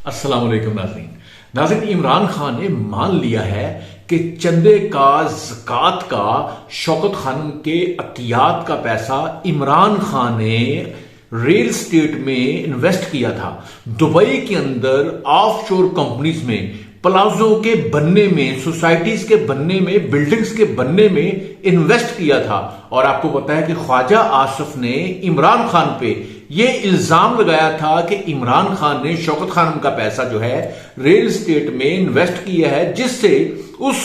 अस्सलाम वालेकुम नाज़रीन। नाज़रीन, इमरान खान ने मान लिया है कि चंदे का, ज़कात का, शौकत खानम के अतियात का पैसा इमरान खान ने रियल स्टेट में इन्वेस्ट किया था। दुबई के अंदर ऑफशोर कंपनीज में, प्लाजो के बनने में, सोसाइटीज के बनने में, बिल्डिंग्स के बनने में इन्वेस्ट किया था। और आपको पता है कि ख्वाजा आसिफ ने इमरान खान पे यह इल्जाम लगाया था कि इमरान खान ने शौकत खानम का पैसा जो है रियल स्टेट में इन्वेस्ट किया है, जिससे उस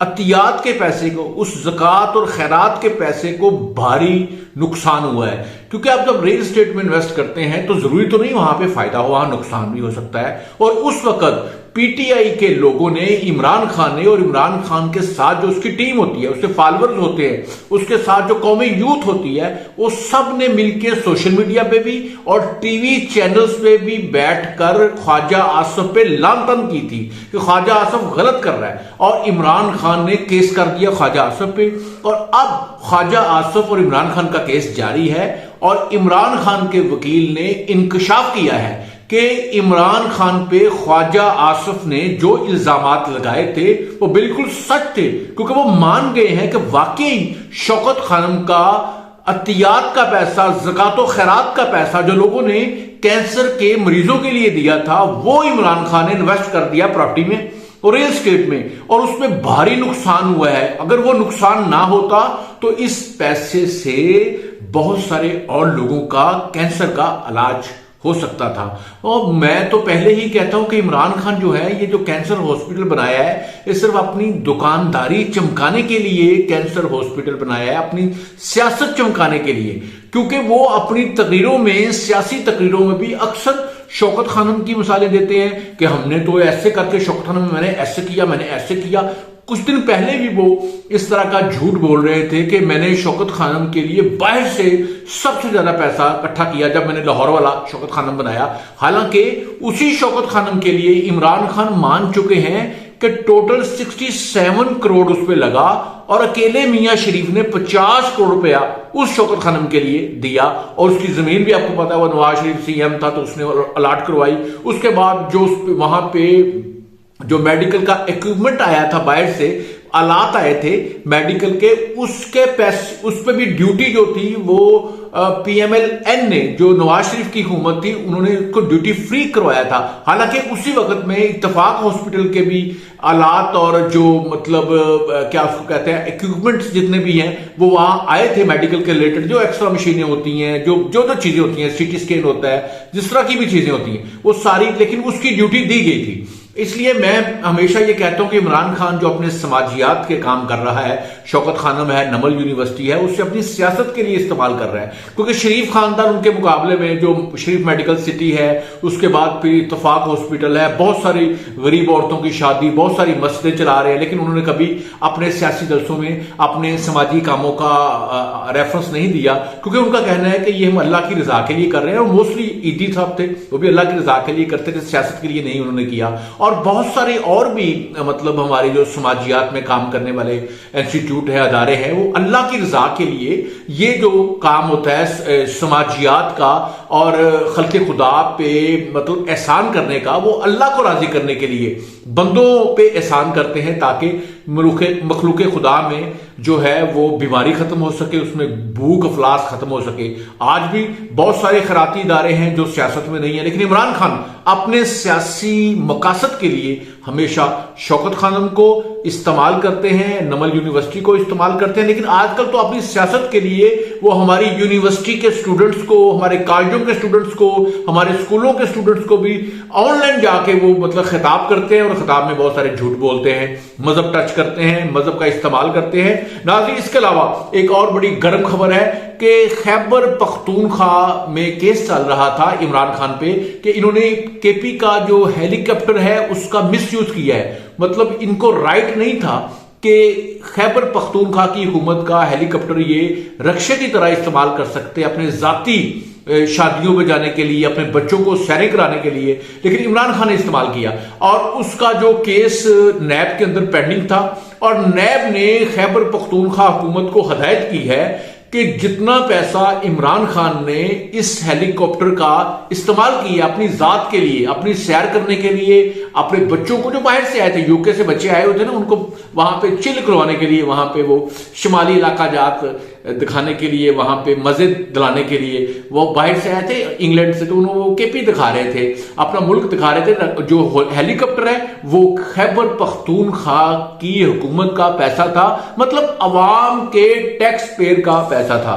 अतियात के पैसे को, उस ज़कात और खैरात के पैसे को भारी नुकसान हुआ है। क्योंकि आप जब रियल स्टेट में इन्वेस्ट करते हैं तो जरूरी तो नहीं वहां पे फायदा हो, वहां नुकसान भी हो सकता है। और उस वक्त पीटीआई के लोगों ने, इमरान खान ने, और इमरान खान के साथ जो उसकी टीम होती है, उसके फॉलोअर्स होते हैं, उसके साथ जो कौमी यूथ होती है, वो सब ने मिलकर सोशल मीडिया पे भी और टीवी चैनल्स पे भी बैठकर ख्वाजा आसिफ पे लानतन की थी कि ख्वाजा आसिफ गलत कर रहा है। और इमरान खान ने केस कर दिया ख्वाजा आसिफ पे, और अब ख्वाजा आसिफ और इमरान खान का केस जारी है। और इमरान खान के वकील ने इंकशाफ किया है कि इमरान खान पे ख्वाजा आसिफ ने जो इल्जामात लगाए थे वो बिल्कुल सच थे, क्योंकि वो मान गए हैं कि वाकई शौकत खानम का अतियात का पैसा, ज़कात और खैरात का पैसा जो लोगों ने कैंसर के मरीजों के लिए दिया था, वो इमरान खान ने इन्वेस्ट कर दिया प्रॉपर्टी में और रियल एस्टेट में, और उसमें भारी नुकसान हुआ है। अगर वो नुकसान ना होता तो इस पैसे से बहुत सारे और लोगों का कैंसर का इलाज हो सकता था। और मैं तो पहले ही कहता हूं कि इमरान खान जो है, ये जो कैंसर हॉस्पिटल बनाया है, ये सिर्फ अपनी दुकानदारी चमकाने के लिए कैंसर हॉस्पिटल बनाया है, अपनी सियासत चमकाने के लिए। क्योंकि वो अपनी तकरीरों में, सियासी तकरीरों में भी अक्सर शौकत खानम की मिसालें देते हैं कि हमने तो ऐसे करके, शौकत खानम मैंने ऐसे किया, मैंने ऐसे किया। कुछ दिन पहले भी वो इस तरह का झूठ बोल रहे थे कि मैंने शौकत खानम के लिए बाहर से सबसे ज्यादा पैसा इकट्ठा किया जब मैंने लाहौर वाला शौकत खानम बनाया। हालांकि उसी शौकत खानम के लिए इमरान खान मान चुके हैं कि टोटल 67 करोड़ उस पर लगा, और अकेले मियां शरीफ ने 50 करोड़ रुपया उस शौकत खानम के लिए दिया। और उसकी जमीन भी आपको पता है, वो नवाज शरीफ सीएम था तो उसने अलाट करवाई। उसके बाद जो वहां पे जो मेडिकल का इक्विपमेंट आया था बाहर से, आलात आए थे मेडिकल के, उसके पैसे, उस पर भी ड्यूटी जो थी वो पीएमएलएन ने, जो नवाज शरीफ की हुकूमत थी, उन्होंने उसको ड्यूटी फ्री करवाया था। हालांकि उसी वक्त में इत्तेफाक हॉस्पिटल के भी आलात और जो मतलब क्या उसको कहते हैं, इक्विपमेंट्स जितने भी हैं वो वहां आए थे मेडिकल के रिलेटेड, जो एक्स्ट्रा मशीनें होती हैं, जो जो जो चीजें होती हैं, सीटी स्कैन होता है, जिस तरह की भी चीजें होती हैं वो सारी, लेकिन उसकी ड्यूटी दी गई थी। इसलिए मैं हमेशा ये कहता हूं कि इमरान खान जो अपने समाजियात के काम कर रहा है, शौकत खानम है, नमल यूनिवर्सिटी है, उसे अपनी सियासत के लिए इस्तेमाल कर रहा है। क्योंकि शरीफ खानदान उनके मुकाबले में, जो शरीफ मेडिकल सिटी है, उसके बाद फिर इत्तेफाक हॉस्पिटल है, बहुत सारी गरीब औरतों की शादी, बहुत सारी मस्जिदें चला रहे हैं, लेकिन उन्होंने कभी अपने सियासी जलसों में अपने समाजी कामों का रेफरेंस नहीं दिया, क्योंकि उनका कहना है कि ये हम अल्लाह की रजा के लिए कर रहे हैं। और मोस्टली ईदी साहब थे, वो भी अल्लाह की रजा के लिए करते थे, सियासत के लिए नहीं उन्होंने किया। और बहुत सारे और भी मतलब हमारे जो समाजियात में काम करने वाले इंस्टीट्यूट है, अदारे हैं, वो अल्लाह की रजा के लिए ये जो काम होता है समाजियात का और खल्के खुदा पे मतलब एहसान करने का, वो अल्लाह को राजी करने के लिए बंदों पे एहसान करते हैं, ताकि मखलूक खुदा में जो है वो बीमारी खत्म हो सके, उसमें भूख अफलास खत्म हो सके। आज भी बहुत सारे खैराती इदारे हैं जो सियासत में नहीं है, लेकिन इमरान खान अपने सियासी मकासद के लिए हमेशा शौकत खानम को इस्तेमाल करते हैं, नमल यूनिवर्सिटी को इस्तेमाल करते हैं। लेकिन आजकल तो अपनी सियासत के लिए वो हमारी यूनिवर्सिटी के स्टूडेंट्स को, हमारे कॉलेजों के स्टूडेंट्स को, हमारे स्कूलों के स्टूडेंट्स को भी ऑनलाइन जाके वो मतलब खिताब करते हैं, और खिताब में बहुत सारे झूठ बोलते हैं, मजहब टच करते हैं, मजहब का इस्तेमाल करते हैं। नाज़रीन, इसके अलावा एक और बड़ी गर्म खबर है कि खैबर पख्तूनख्वा में केस चल रहा था इमरान खान पे कि इन्होंने केपी का जो हेलीकॉप्टर है उसका मिसयूज किया है। मतलब इनको राइट नहीं था कि खैबर पख्तूनख्वा की हुकूमत का हेलीकॉप्टर ये रक्षे की तरह इस्तेमाल कर सकते अपने जाती शादियों में जाने के लिए, अपने बच्चों को सैरें कराने के लिए, लेकिन इमरान खान ने इस्तेमाल किया। और उसका जो केस नैब के अंदर पेंडिंग था, और नैब ने खैबर पख्तूनख्वा हुकूमत को हदायत की है कि जितना पैसा इमरान खान ने इस हेलीकॉप्टर का इस्तेमाल किया अपनी जात के लिए, अपनी सैर करने के लिए, अपने बच्चों को जो बाहर से आए थे, यूके से बच्चे आए हुए थे ना, उनको वहां पे चिल करवाने के लिए, वहां पे वो शुमाली इलाका जात दिखाने के लिए, वहां पे मजे दिलाने के लिए वो बाहर से आए थे इंग्लैंड से, तो उन्होंने वो केपी दिखा रहे थे, अपना मुल्क दिखा रहे थे। जो हेलीकॉप्टर है वो खैबर पख्तूनख्वा की हुकूमत का पैसा था, मतलब अवाम के टैक्स पेयर का पैसा था।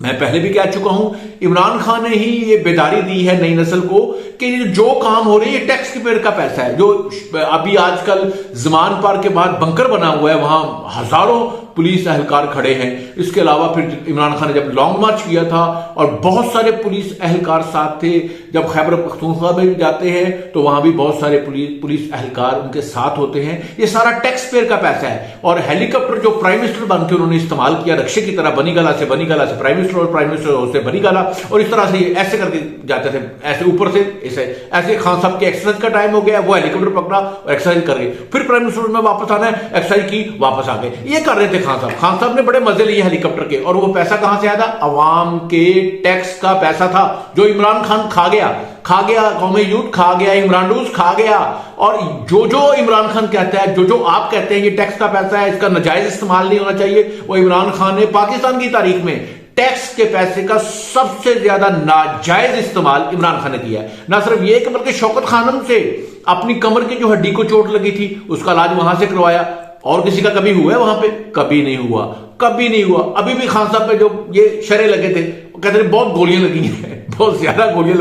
मैं पहले भी कह चुका हूं, इमरान खान ने ही ये बेदारी दी है नई नस्ल को कि जो काम हो रहे हैं ये टैक्स के पेयर का पैसा है। जो अभी आजकल जमान पार्क के बाद बंकर बना हुआ है, वहां हजारों पुलिस एहलकार खड़े हैं। इसके अलावा फिर इमरान खान ने जब लॉन्ग मार्च किया था और बहुत सारे पुलिस एहलकार साथ थे, जब खैबर पख्तूनख्वा में भी जाते हैं तो वहां भी बहुत सारे पुलिस एहलकार उनके साथ होते हैं। ये सारा टैक्स पेयर का पैसा है। और हेलीकॉप्टर जो प्राइम मिनिस्टर बन के उन्होंने इस्तेमाल किया, रक्षे की तरह बनीगाला से प्राइम मिनिस्टर और प्राइम मिनिस्टर से बनीगाला, और इस तरह से ऐसे करके जाते थे, ऐसे ऊपर से ऐसे खान साहब के एक्सरसाइज का टाइम हो गया, वो हेलीकॉप्टर पकड़ा और एक्सरसाइज कर गए, फिर प्राइम मिनिस्टर में वापस आना है, एक्सरसाइज की, वापस आ गए। ये कर रहे थे खान साहब ने बड़े मजे लिए हेलीकॉप्टर के। और वो पैसा कहां से आया था? अवाम के टैक्स का पैसा था, जो इमरान खान खा गया, कौमी यूथ खा गया, इमरानडूस खा गया। और जो इमरान खान कहता है, जो आप कहते हैं ये टैक्स का पैसा है, इसका नाजायज इस्तेमाल नहीं होना चाहिए, वो इमरान खान ने पाकिस्तान की तारीख में टैक्स के पैसे का सबसे ज्यादा नाजायज इस्तेमाल इमरान खान ने किया है। ना सिर्फ ये कि बल्कि शौकत खानम से अपनी कमर की जो हड्डी को चोट लगी थी उसका इलाज वहां से करवाया। और किसी का कभी हुआ है वहां पे? कभी नहीं हुआ। अभी भी खान साहब पे जो ये शरे लगे थे, कहते थे बहुत गोलियां लगी हैं, बहुत ज्यादा गोलियां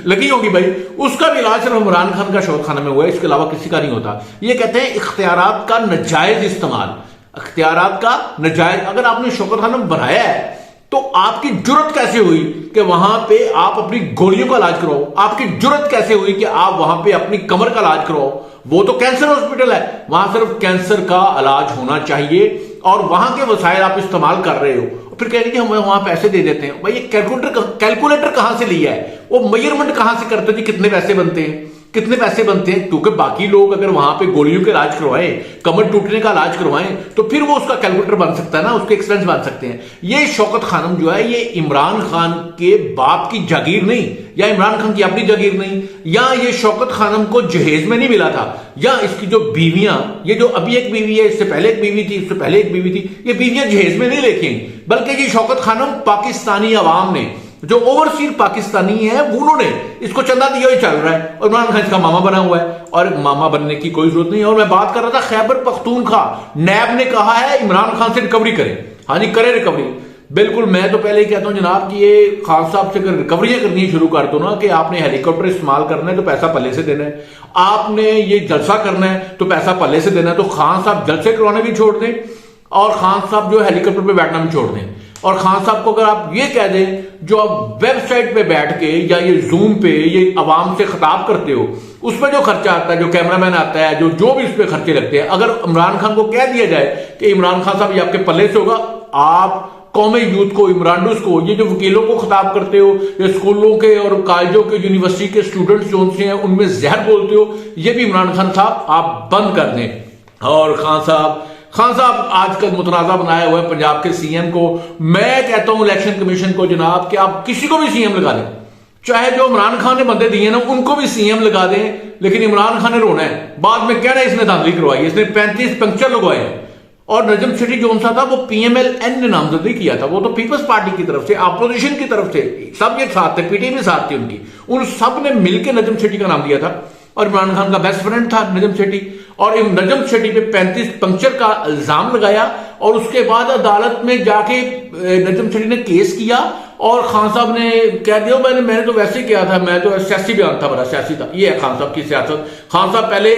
लगी होगी भाई, उसका भी इलाज सिर्फ इमरान खान का शौकत खाना में हुआ है, इसके अलावा किसी का नहीं होता। ये कहते हैं इख्तियारात का नाजायज इस्तेमाल, इख्तियारात का नाजायज। अगर आपने शौकत खाना बनाया है तो आपकी जुर्रत कैसे हुई कि वहां पे आप अपनी गोलियों का इलाज करवाओ? आपकी जुर्रत कैसे हुई कि आप वहां पे अपनी कमर का इलाज करवाओ? वो तो कैंसर हॉस्पिटल है, वहां सिर्फ कैंसर का इलाज होना चाहिए और वहां के वसाइल आप इस्तेमाल कर रहे हो, फिर कह रहे कि हम वहां पैसे दे देते हैं। भाई ये कैलकुलेटर कहां से लिया है? वो मेजरमेंट कहां से करते हो कि कितने पैसे बनते हैं? क्योंकि बाकी लोग अगर वहां पे गोलियों का इलाज करवाएं, कमर टूटने का इलाज करवाएं, तो फिर वो उसका कैलकुलेटर बन सकता है ना, उसके एक्सपेंस बन सकते हैं। ये शौकत खानम जो है, ये इमरान खान के बाप की जागीर नहीं, या इमरान खान की अपनी जागीर नहीं, या ये शौकत खानम को जहेज में नहीं मिला था, या इसकी जो बीवियां, ये जो अभी एक बीवी है, इससे पहले एक बीवी थी, इससे पहले एक बीवी थी, ये बीवियां जहेज में नहीं लेके आई, बल्कि ये शौकत खानम पाकिस्तानी अवाम ने, जो ओवरसीज पाकिस्तानी है, उन्होंने इसको चंदा दिया ही चल रहा है। और इमरान खान इसका मामा बना हुआ है, और मामा बनने की कोई जरूरत नहीं है। और मैं बात कर रहा था खैबर पख्तूनख्वा, नैब ने कहा है इमरान खान से रिकवरी करें। हाँ जी, करें रिकवरी, बिल्कुल। मैं तो पहले ही कहता हूं जनाब कि ये खान साहब से अगर रिकवरियां करनी शुरू कर दो ना, कि आपने हेलीकॉप्टर इस्तेमाल करना है तो पैसा पल्ले से देना है, आपने ये जलसा करना है तो पैसा पल्ले से देना है, तो खान साहब जलसे करवाने भी छोड़ दें और खान साहब जो हेलीकॉप्टर पे बैठना भी छोड़ दें। और खान साहब को अगर आप ये कह दें, जो आप वेबसाइट पे बैठ के या ये जूम पे ये अवाम से खिताब करते हो, उसमें जो खर्चा आता है, जो कैमरामैन आता है, जो भी उस पर खर्चे लगते हैं, अगर इमरान खान को कह दिया जाए कि इमरान खान साहब ये आपके पल्ले से होगा, आप कौमी यूथ को, इमरानडूस को, ये जो वकीलों को खिताब करते हो, ये स्कूलों के और कॉलेजों के, यूनिवर्सिटी के स्टूडेंट्स जो उनसे हैं उनमें जहर बोलते हो, ये भी इमरान खान साहब आप बंद कर दें। और खान साहब आजकल मुतनाजा बनाया हुआ है पंजाब के सीएम को। मैं कहता हूं इलेक्शन कमीशन को जनाब कि आप किसी को भी सीएम लगा दें, चाहे जो इमरान खान ने बंदे दिए ना उनको भी सीएम लगा दें, लेकिन इमरान खान ने रोना है, बाद में कहना है इसने धांधली करवाई, इसने 35 पंक्चर लगवाए हैं। और नजम शेट्टी जो सा था वो PMLN ने नामजदगी किया था, वो तो पीपल्स पार्टी की तरफ से, अपोजिशन की तरफ से, सब ये साथ थे, पीटीआई भी साथ थी उनकी, उन सब ने मिलकर नजम शेट्टी का नाम दिया था। और इमरान खान का बेस्ट फ्रेंड था नजम शेट्टी, और नजम शेट्टी पे 35 पंक्चर का इल्जाम लगाया, और उसके बाद अदालत में जाके नजम शेट्टी ने केस किया, और खान साहब ने कह दिया मैंने तो वैसे ही किया था, मैं तो सियासी बयान था, बड़ा सियासी था। ये है खान साहब की सियासत। खान साहब पहले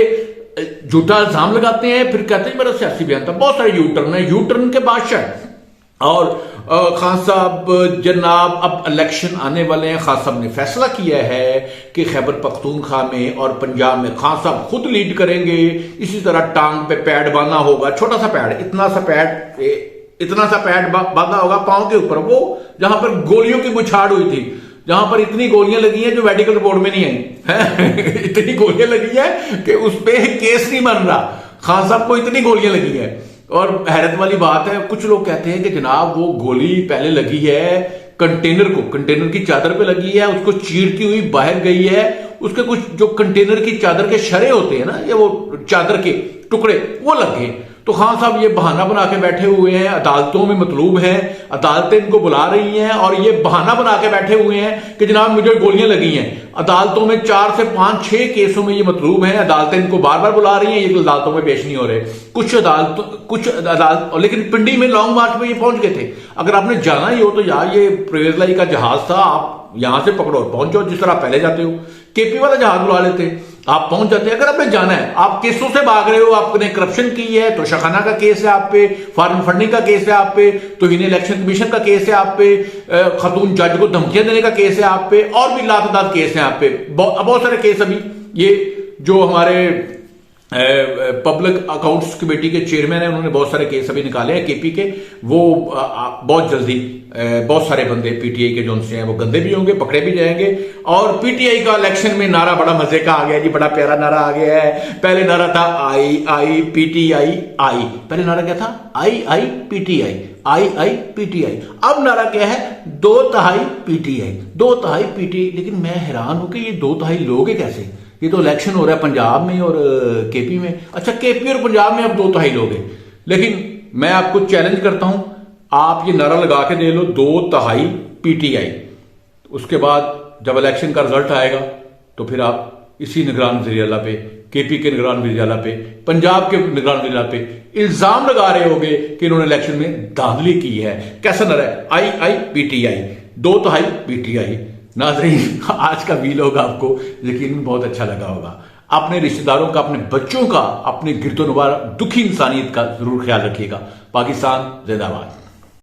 झूठा इल्जाम लगाते हैं, फिर कहते हैं मेरा सियासी बयान था। बहुत सारे यूटर्न है, यूटर्न के बादशाह। और खान साहब जनाब अब इलेक्शन आने वाले हैं, खान साहब ने फैसला किया है कि खैबर पख्तूनख्वा में और पंजाब में खान साहब खुद लीड करेंगे। इसी तरह टांग पे पैड बांधना होगा, छोटा सा पैड, इतना सा पैड बांधना होगा पांव के ऊपर, वो जहां पर गोलियों की बुछाड़ हुई थी, जहां पर इतनी गोलियां लगी हैं जो मेडिकल रिपोर्ट में नहीं आई इतनी गोलियां लगी है कि उस पर केस नहीं बन रहा। खान साहब को इतनी गोलियां लगी है और हैरत वाली बात है, कुछ लोग कहते हैं कि जनाब वो गोली पहले लगी है कंटेनर की चादर पे लगी है, उसको चीरती हुई बाहर गई है, उसके कुछ जो कंटेनर की चादर के शरे होते हैं ना, या वो चादर के टुकड़े वो लग गए। तो खान साहब ये बहाना बना के बैठे हुए हैं, अदालतों में मतलूब हैं, अदालतें इनको बुला रही हैं और ये बहाना बना के बैठे हुए हैं कि जनाब मुझे गोलियां लगी हैं। अदालतों में 4 से 5, 6 केसों में ये मतलूब हैं, अदालतें इनको बार बार बुला रही हैं, ये अदालतों में पेश नहीं हो रहे। कुछ अदालत, लेकिन पिंडी में लॉन्ग मार्च में ये पहुंच गए थे। अगर आपने जाना ही हो तो यार ये परवेज लाई का जहाज था, आप यहां से पकड़ो और पहुंचो, जिस तरह पहले जाते हो केपी वाला जहाज बुला लेते, आप पहुंच जाते। अगर आपने जाना है, आप केसों से भाग रहे हो, आपने करप्शन की है तो शखाना का केस है आप पे, फॉरेन फंडिंग का केस है आप पे, तो इन्हें इलेक्शन कमीशन का केस है आप पे, खातून जज को धमकियां देने का केस है आप पे, और भी लातादाद केस है आप पे, बहुत सारे केस। अभी ये जो हमारे पब्लिक अकाउंट्स कमेटी के चेयरमैन है, उन्होंने बहुत सारे केस अभी निकाले हैं केपी के, वो बहुत जल्दी बहुत सारे बंदे पीटीआई के जो हैं वो गंदे भी होंगे, पकड़े भी जाएंगे। और पीटीआई का इलेक्शन में नारा बड़ा मजे का आ गया जी, बड़ा प्यारा नारा आ गया है। पहले नारा था आई आई पीटीआई आई, पहले नारा क्या था? आई आई पीटीआई, आई आई पीटीआई। अब नारा क्या है? 2/3 पीटीआई, 2/3 पीटीआई। लेकिन मैं हैरान हूं कि ये 2/3 लोग है कैसे? ये तो इलेक्शन हो रहा है पंजाब में और केपी में। अच्छा, केपी और पंजाब में अब 2/3 लोग हैं, लेकिन मैं आपको चैलेंज करता हूं, आप ये नारा लगा के दे लो 2/3 पीटीआई। उसके बाद जब इलेक्शन का रिजल्ट आएगा तो फिर आप इसी निगरान वज़ीर आला पे, केपी के निगरान वज़ीर आला पे, पंजाब के निगरान वज़ीर आला पे इल्जाम लगा रहे होंगे कि इन्होंने इलेक्शन में धांधली की है। कैसा नारा है? आई आई पीटीआई, 2/3 पीटीआई। नाज़रीन, आज का वीलॉग आपको यकीनन बहुत अच्छा लगा होगा। अपने रिश्तेदारों का, अपने बच्चों का, अपने गिरदोनवार दुखी इंसानियत का जरूर ख्याल रखिएगा। पाकिस्तान जिंदाबाद।